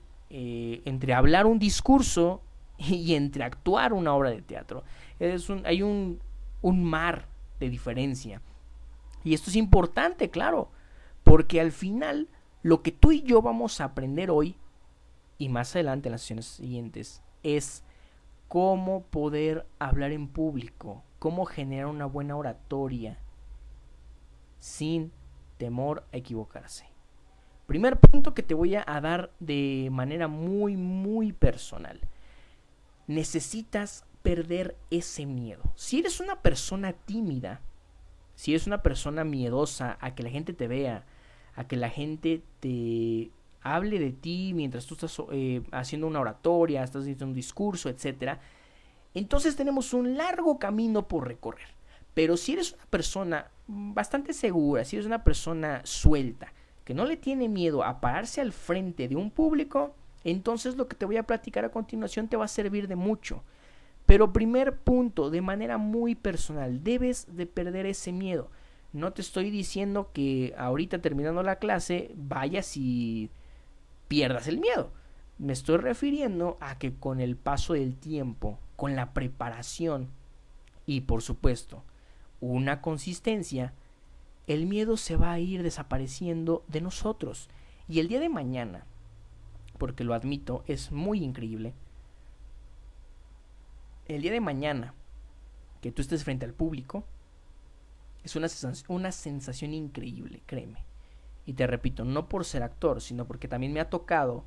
A: hablar un discurso y entre actuar una obra de teatro. Hay un mar de diferencia. Y esto es importante, claro, porque al final lo que tú y yo vamos a aprender hoy y más adelante en las sesiones siguientes es cómo poder hablar en público, cómo generar una buena oratoria sin temor a equivocarse. Primer punto que te voy a dar de manera muy, muy personal. Necesitas perder ese miedo. Si eres una persona tímida, si eres una persona miedosa a que la gente te vea, a que la gente te hable de ti mientras tú estás haciendo una oratoria, estás haciendo un discurso, etc., entonces tenemos un largo camino por recorrer. Pero si eres una persona bastante segura, si eres una persona suelta, que no le tiene miedo a pararse al frente de un público, entonces lo que te voy a platicar a continuación te va a servir de mucho. Pero primer punto, de manera muy personal, debes de perder ese miedo. No te estoy diciendo que ahorita terminando la clase vayas y pierdas el miedo. Me estoy refiriendo a que con el paso del tiempo, con la preparación y por supuesto una consistencia, el miedo se va a ir desapareciendo de nosotros. Y el día de mañana, porque lo admito, es muy increíble, el día de mañana que tú estés frente al público, es una sensación increíble, créeme. Y te repito, no por ser actor, sino porque también me ha tocado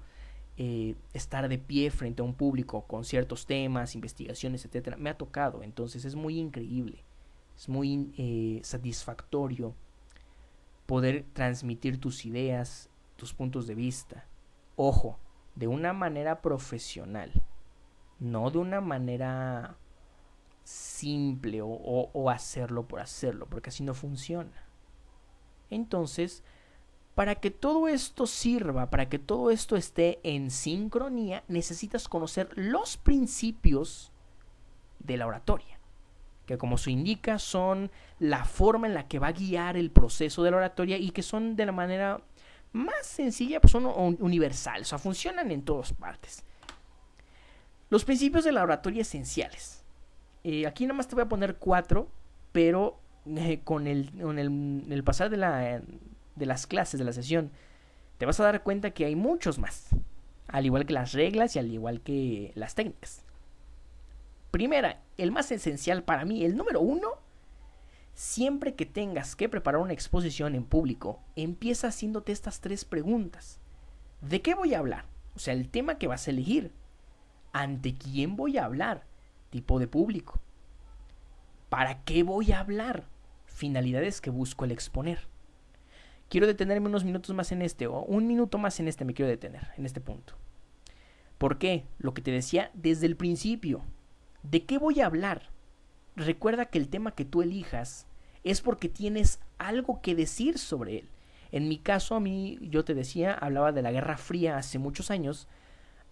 A: estar de pie frente a un público con ciertos temas, investigaciones, etcétera. Me ha tocado, entonces es muy increíble, es muy satisfactorio poder transmitir tus ideas, tus puntos de vista. Ojo, de una manera profesional, no de una manera simple o hacerlo por hacerlo, porque así no funciona. Entonces, para que todo esto sirva, para que todo esto esté en sincronía, necesitas conocer los principios de la oratoria, que como se indica son la forma en la que va a guiar el proceso de la oratoria y que son de la manera más sencilla, pues son universales, o sea, funcionan en todas partes. Los principios de la oratoria esenciales. Aquí nada más te voy a poner 4, pero con el pasar de las clases, de la sesión, te vas a dar cuenta que hay muchos más, al igual que las reglas y al igual que las técnicas. Primera, el más esencial para mí, el número 1, siempre que tengas que preparar una exposición en público, empieza haciéndote estas 3 preguntas. ¿De qué voy a hablar? O sea, el tema que vas a elegir. ¿Ante quién voy a hablar? Tipo de público. ¿Para qué voy a hablar? Finalidades que busco el exponer. Quiero detenerme unos minutos más en o un minuto más en me quiero detener, en este punto. ¿Por qué? Lo que te decía desde el principio. ¿De qué voy a hablar? Recuerda que el tema que tú elijas es porque tienes algo que decir sobre él. En mi caso, yo te decía, hablaba de la Guerra Fría hace muchos años.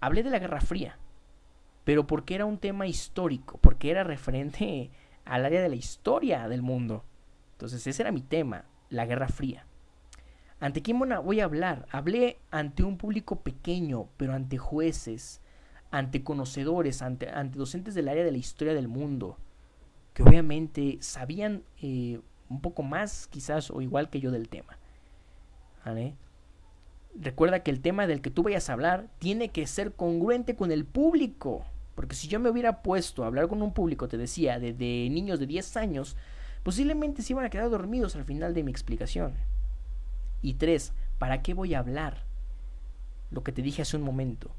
A: Hablé de la Guerra Fría, pero porque era un tema histórico, porque era referente al área de la historia del mundo. Entonces ese era mi tema, la Guerra Fría. ¿Ante quién voy a hablar? Hablé ante un público pequeño, pero ante jueces, ante conocedores, ante docentes del área de la historia del mundo, que obviamente sabían un poco más quizás o igual que yo del tema. ¿Vale? Recuerda que el tema del que tú vayas a hablar tiene que ser congruente con el público. Porque si yo me hubiera puesto a hablar con un público, te decía, de niños de 10 años, posiblemente se iban a quedar dormidos al final de mi explicación. Y 3, ¿para qué voy a hablar? Lo que te dije hace un momento.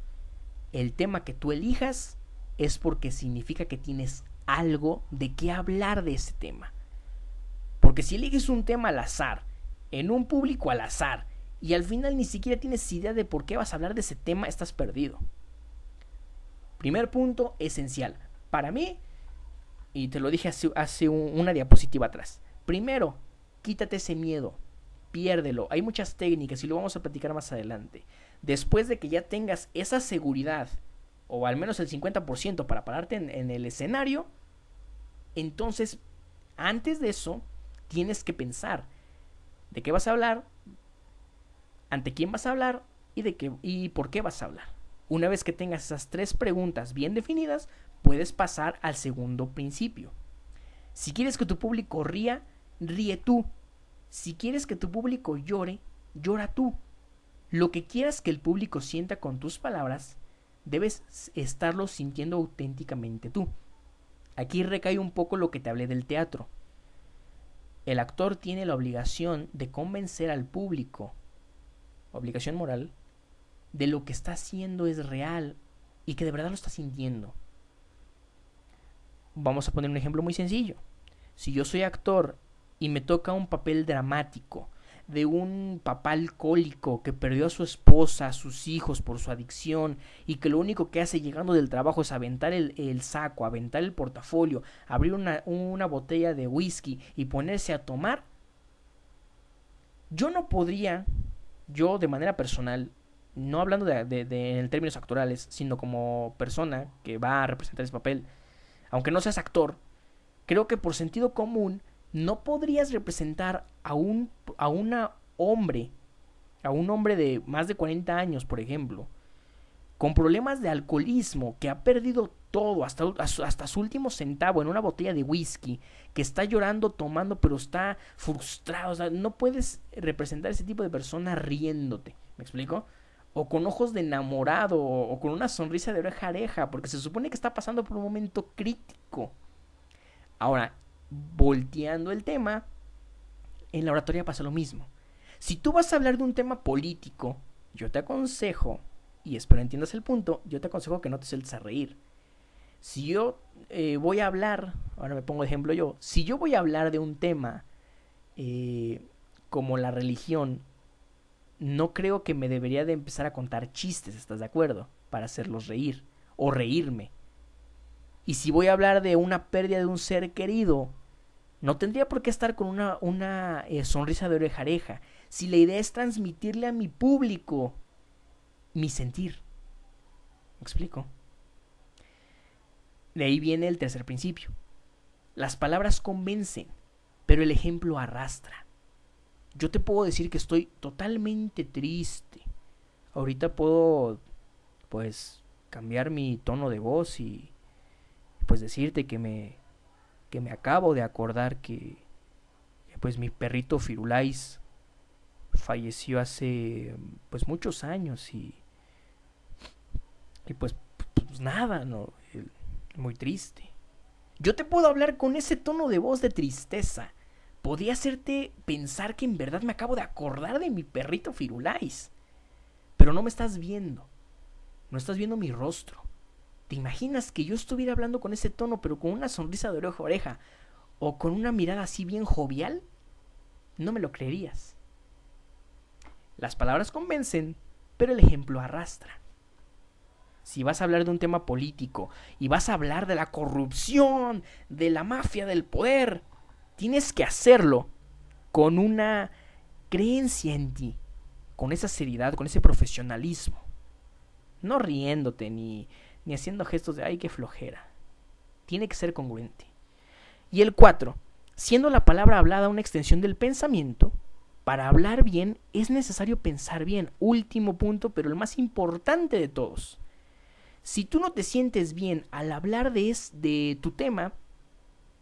A: El tema que tú elijas es porque significa que tienes algo de qué hablar de ese tema. Porque si eliges un tema al azar, en un público al azar, y al final ni siquiera tienes idea de por qué vas a hablar de ese tema, estás perdido. Primer punto esencial. Para mí, y te lo dije hace una diapositiva atrás. Primero, quítate ese miedo. Piérdelo. Hay muchas técnicas y lo vamos a platicar más adelante. Después de que ya tengas esa seguridad, o al menos el 50% para pararte en el escenario, entonces, antes de eso, tienes que pensar de qué vas a hablar, ante quién vas a hablar y por qué vas a hablar. Una vez que tengas esas 3 preguntas bien definidas, puedes pasar al segundo principio. Si quieres que tu público ría, ríe tú. Si quieres que tu público llore, llora tú. Lo que quieras que el público sienta con tus palabras, debes estarlo sintiendo auténticamente tú. Aquí recae un poco lo que te hablé del teatro. El actor tiene la obligación de convencer al público, obligación moral, de lo que está haciendo es real y que de verdad lo está sintiendo. Vamos a poner un ejemplo muy sencillo. Si yo soy actor y me toca un papel dramático de un papá alcohólico que perdió a su esposa, a sus hijos por su adicción y que lo único que hace llegando del trabajo es aventar el saco, aventar el portafolio, abrir una botella de whisky y ponerse a tomar, yo no podría, yo de manera personal, no hablando de en términos actorales, sino como persona que va a representar ese papel, aunque no seas actor, creo que por sentido común no podrías representar a un hombre de más de 40 años, por ejemplo, con problemas de alcoholismo, que ha perdido todo, hasta su último centavo en una botella de whisky, que está llorando, tomando, pero está frustrado. O sea, no puedes representar ese tipo de persona riéndote. ¿Me explico? O con ojos de enamorado, o con una sonrisa de oreja a oreja, porque se supone que está pasando por un momento crítico. Ahora, volteando el tema, en la oratoria pasa lo mismo. Si tú vas a hablar de un tema político, yo te aconsejo, y espero entiendas el punto, yo te aconsejo que no te sueltes a reír. Si yo voy a hablar, ahora me pongo de ejemplo yo, si yo voy a hablar de un tema como la religión, no creo que me debería de empezar a contar chistes, ¿estás de acuerdo? Para hacerlos reír, o reírme. Y si voy a hablar de una pérdida de un ser querido, no tendría por qué estar con una sonrisa de oreja a oreja. Si la idea es transmitirle a mi público mi sentir. ¿Me explico? De ahí viene el tercer principio. Las palabras convencen, pero el ejemplo arrastra. Yo te puedo decir que estoy totalmente triste. Ahorita puedo, pues, cambiar mi tono de voz y, pues, decirte que me acabo de acordar que, pues, mi perrito Firulais falleció hace, pues, muchos años y pues nada, no, muy triste. Yo te puedo hablar con ese tono de voz de tristeza. Podría hacerte pensar que en verdad me acabo de acordar de mi perrito Firulais. Pero no me estás viendo. No estás viendo mi rostro. ¿Te imaginas que yo estuviera hablando con ese tono, pero con una sonrisa de oreja a oreja? ¿O con una mirada así bien jovial? No me lo creerías. Las palabras convencen, pero el ejemplo arrastra. Si vas a hablar de un tema político y vas a hablar de la corrupción, de la mafia del poder, tienes que hacerlo con una creencia en ti, con esa seriedad, con ese profesionalismo. No riéndote ni haciendo gestos de ¡ay, qué flojera! Tiene que ser congruente. Y el 4, siendo la palabra hablada una extensión del pensamiento, para hablar bien es necesario pensar bien. Último punto, pero el más importante de todos. Si tú no te sientes bien al hablar de tu tema,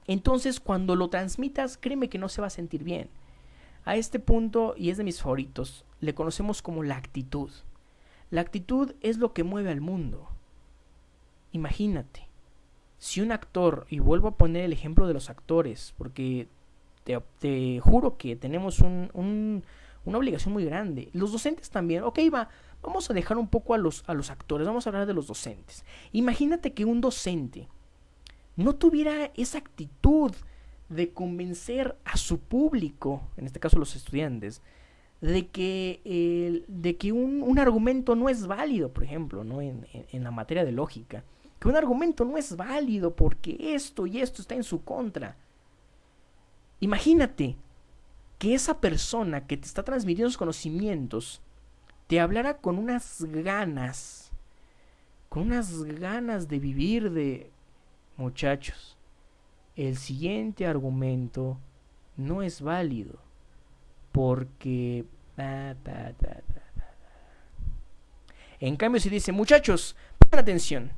A: entonces cuando lo transmitas, créeme que no se va a sentir bien. A este punto, y es de mis favoritos, le conocemos como la actitud. La actitud es lo que mueve al mundo. Imagínate, si un actor, y vuelvo a poner el ejemplo de los actores, porque te juro que tenemos una obligación muy grande. Los docentes también, ok, vamos a dejar un poco a los actores, vamos a hablar de los docentes. Imagínate que un docente no tuviera esa actitud de convencer a su público, en este caso los estudiantes, de que un argumento no es válido, por ejemplo, ¿no? en la materia de lógica, que un argumento no es válido porque esto y esto está en su contra. Imagínate que esa persona que te está transmitiendo sus conocimientos te hablara con unas ganas de vivir, de muchachos, el siguiente argumento no es válido porque en cambio si dice, muchachos, presten atención,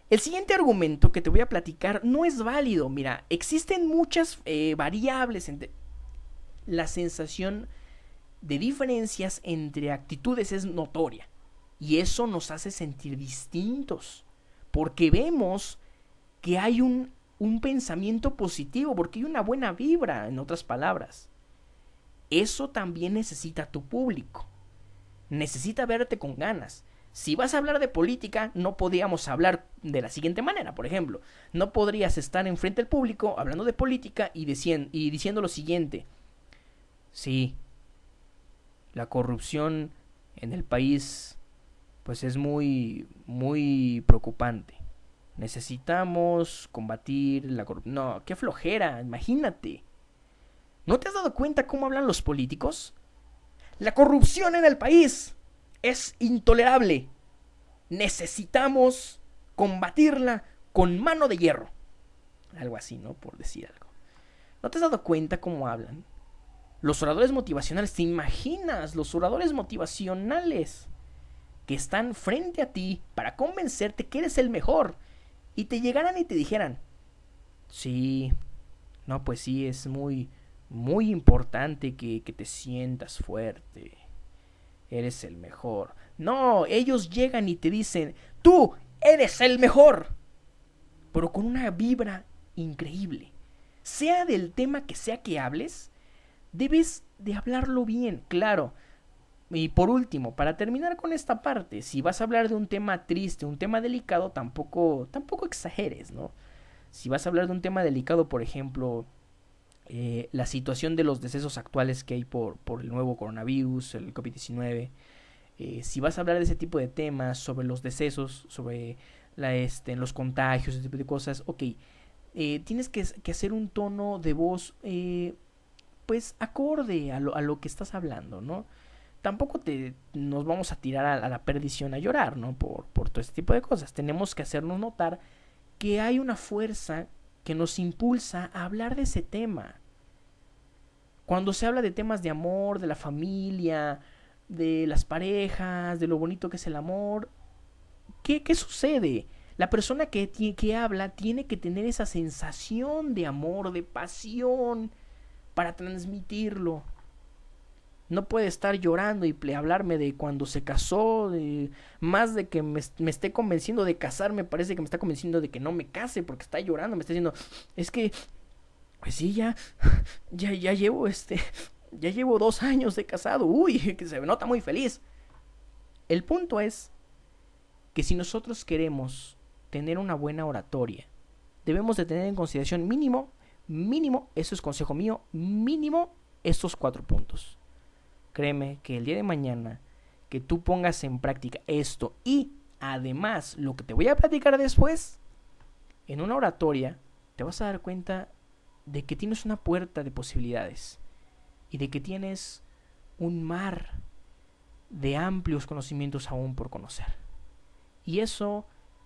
A: el siguiente argumento que te voy a platicar no es válido. Mira, existen muchas variables entre la sensación de diferencias entre actitudes es notoria y eso nos hace sentir distintos porque vemos que hay un pensamiento positivo, porque hay una buena vibra, en otras palabras. Eso también necesita tu público, necesita verte con ganas. Si vas a hablar de política, no podríamos hablar de la siguiente manera, por ejemplo. No podrías estar enfrente del público hablando de política y diciendo lo siguiente. Sí, la corrupción en el país pues es muy, muy preocupante. Necesitamos combatir la corrupción. No, qué flojera, imagínate. ¿No te has dado cuenta cómo hablan los políticos? La corrupción en el país es intolerable. Necesitamos combatirla con mano de hierro. Algo así, ¿no? Por decir algo. ¿No te has dado cuenta cómo hablan? Los oradores motivacionales, ¿te imaginas? Los oradores motivacionales que están frente a ti para convencerte que eres el mejor. y te llegaran y te dijeran, sí, no, pues sí, es muy importante que te sientas fuerte, eres el mejor. No, ellos llegan y te dicen, tú eres el mejor, pero con una vibra increíble. Sea del tema que sea que hables, debes de hablarlo bien, claro. Y por último, para terminar con esta parte, si vas a hablar de un tema triste, un tema delicado, tampoco exageres, ¿no? Si vas a hablar de un tema delicado, por ejemplo, la situación de los decesos actuales que hay por el nuevo coronavirus, el COVID-19, si vas a hablar de ese tipo de temas, sobre los decesos, sobre los contagios, ese tipo de cosas, ok, tienes que hacer un tono de voz, pues, acorde a lo que estás hablando, ¿no? Tampoco nos vamos a tirar a la perdición a llorar, ¿no? Por todo este tipo de cosas. Tenemos que hacernos notar que hay una fuerza que nos impulsa a hablar de ese tema. Cuando se habla de temas de amor, de la familia, de las parejas, de lo bonito que es el amor, ¿qué sucede? La persona que habla tiene que tener esa sensación de amor, de pasión, para transmitirlo. No puede estar llorando y hablarme de cuando se casó, más de que me esté convenciendo de casarme, parece que me está convenciendo de que no me case porque está llorando, me está diciendo, es que, pues sí, ya llevo ya llevo 2 años de casado, uy, que se me nota muy feliz. El punto es que si nosotros queremos tener una buena oratoria, debemos de tener en consideración mínimo, eso es consejo mío, mínimo estos 4 puntos. Créeme que el día de mañana que tú pongas en práctica esto y además lo que te voy a platicar después, en una oratoria te vas a dar cuenta de que tienes una puerta de posibilidades y de que tienes un mar de amplios conocimientos aún por conocer. Y eso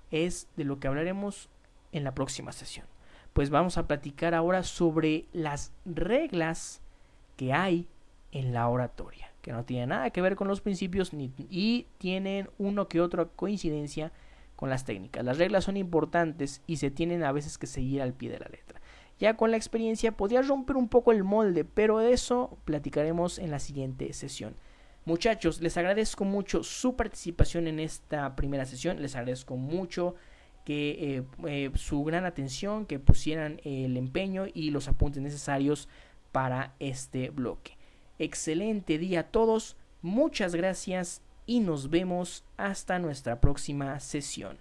A: es de lo que hablaremos en la próxima sesión. Pues vamos a platicar ahora sobre las reglas que hay en la oratoria, que no tienen nada que ver con los principios y tienen uno que otra coincidencia con las técnicas. Las reglas son importantes y se tienen a veces que seguir al pie de la letra. Ya con la experiencia podrías romper un poco el molde, pero de eso platicaremos en la siguiente sesión. Muchachos, les agradezco mucho su participación en esta primera sesión, les agradezco mucho que su gran atención, que pusieran el empeño y los apuntes necesarios para este bloque. Excelente día a todos, muchas gracias y nos vemos hasta nuestra próxima sesión.